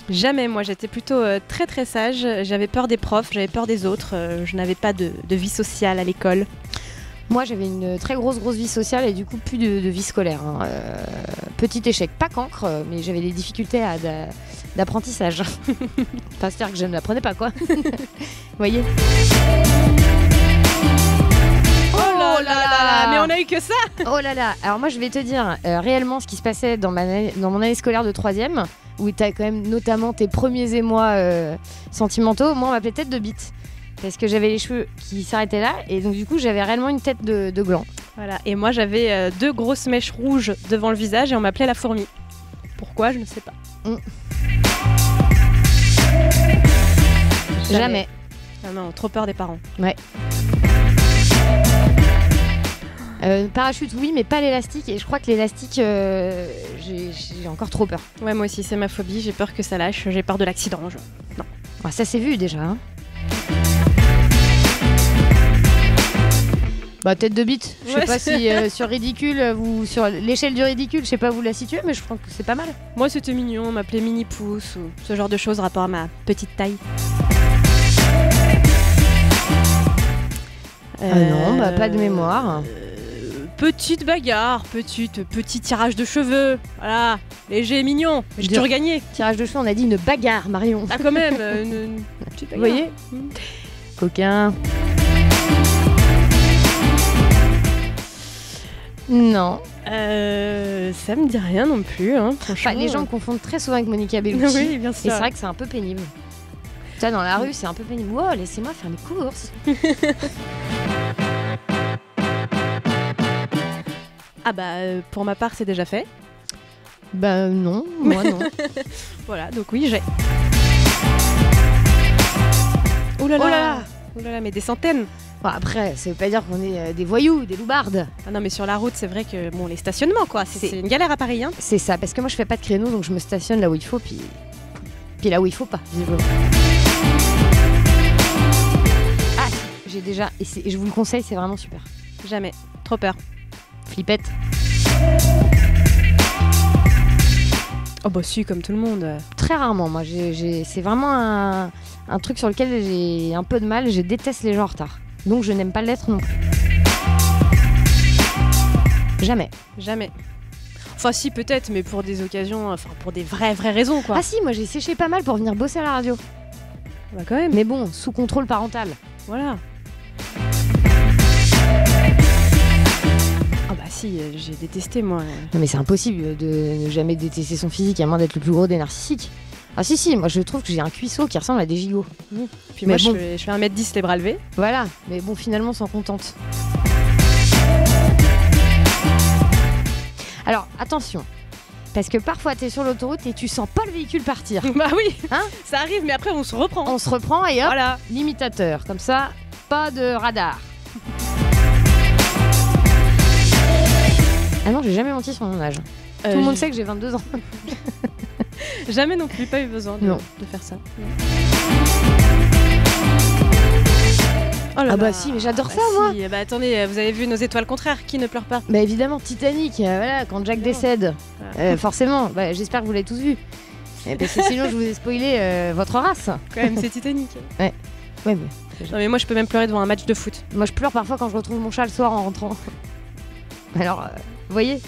Jamais, moi j'étais plutôt très très sage, j'avais peur des profs, j'avais peur des autres, je n'avais pas de vie sociale à l'école. Moi, j'avais une très grosse vie sociale et du coup, plus de vie scolaire. Petit échec, pas cancre, mais j'avais des difficultés d'apprentissage. Enfin, c'est-à-dire que je ne l'apprenais pas, quoi. Vous voyez ? Oh là là, mais on a eu que ça. Oh là là. Alors moi, je vais te dire réellement ce qui se passait dans mon année scolaire de 3e, où tu as quand même notamment tes premiers émois sentimentaux. Moi, on m'appelait tête de bite. Parce que j'avais les cheveux qui s'arrêtaient là et donc du coup j'avais réellement une tête de gland. Voilà, et moi j'avais 2 grosses mèches rouges devant le visage et on m'appelait la fourmi. Pourquoi, je ne sais pas. Jamais. Ah non, trop peur des parents. Ouais. Parachute oui mais pas l'élastique et je crois que l'élastique j'ai encore trop peur. Ouais, moi aussi c'est ma phobie, j'ai peur que ça lâche, j'ai peur de l'accident. Non. Ah, ça s'est vu déjà hein. Bah, tête de bite, je sais pas si sur ridicule, sur l'échelle du ridicule, je sais pas où la situer, mais je trouve que c'est pas mal. Moi c'était mignon, on m'appelait Mini Pouce ou ce genre de choses rapport à ma petite taille. Non, bah pas de mémoire. Petite bagarre, petit tirage de cheveux, voilà, léger et mignon, mais j'ai toujours gagné. Tirage de cheveux, on a dit une bagarre, Marion. Ah quand même, une petite bagarre. Vous voyez Coquin. Non. Ça me dit rien non plus, hein, franchement. Enfin, les gens me confondent très souvent avec Monica Bellucci. Oui, bien sûr. Et c'est vrai que c'est un peu pénible. Ça, dans la rue, c'est un peu pénible. Wow, laissez-moi faire mes courses. Ah bah, pour ma part, c'est déjà fait. Bah non, moi non. Voilà, donc oui, j'ai... Oh là là, oh là là. Oh là là, mais des centaines. Bon, après, ça veut pas dire qu'on est des voyous, des loubardes. Ah non, mais sur la route, c'est vrai que, bon, les stationnements, quoi, c'est une galère à Paris, hein. C'est ça, parce que moi, je fais pas de créneau, donc je me stationne là où il faut, puis là où il faut pas, visiblement. Ah, j'ai déjà... Et je vous le conseille, c'est vraiment super. Jamais. Trop peur. Flippette. Oh bah si, comme tout le monde. Très rarement, moi. C'est vraiment un truc sur lequel j'ai un peu de mal. Je déteste les gens en retard. Donc je n'aime pas l'être non plus. Jamais. Jamais. Enfin si, peut-être, mais pour des occasions, enfin pour des vraies raisons, quoi. Ah si, moi j'ai séché pas mal pour venir bosser à la radio. Bah quand même. Mais bon, sous contrôle parental. Voilà. Ah bah si, j'ai détesté, moi. Non mais c'est impossible de ne jamais détester son physique, à moins d'être le plus gros des narcissiques. Ah si, moi je trouve que j'ai un cuisseau qui ressemble à des gigots. Puis mais moi bon. je fais 1m10 les bras levés. Voilà, mais bon finalement s'en contente. Alors attention, parce que parfois t'es sur l'autoroute et tu sens pas le véhicule partir. Bah oui, hein, ça arrive, mais après on se reprend. On se reprend et hop, voilà. L'imitateur, comme ça, pas de radar. Ah non, j'ai jamais menti sur mon âge. Tout le monde sait que j'ai 22 ans. Jamais non plus, pas eu besoin de faire ça. Oh là ah bah là. si, mais j'adore ça, si. moi. Bah attendez, vous avez vu Nos étoiles contraires, qui ne pleure pas? Bah évidemment, Titanic, voilà, quand Jack décède. Forcément, bah, j'espère que vous l'avez tous vu. Parce que sinon, je vous ai spoilé votre race. Quand même, c'est Titanic. Ouais, mais... Non mais moi, je peux même pleurer devant un match de foot. Moi, je pleure parfois quand je retrouve mon chat le soir en rentrant. Alors, vous voyez,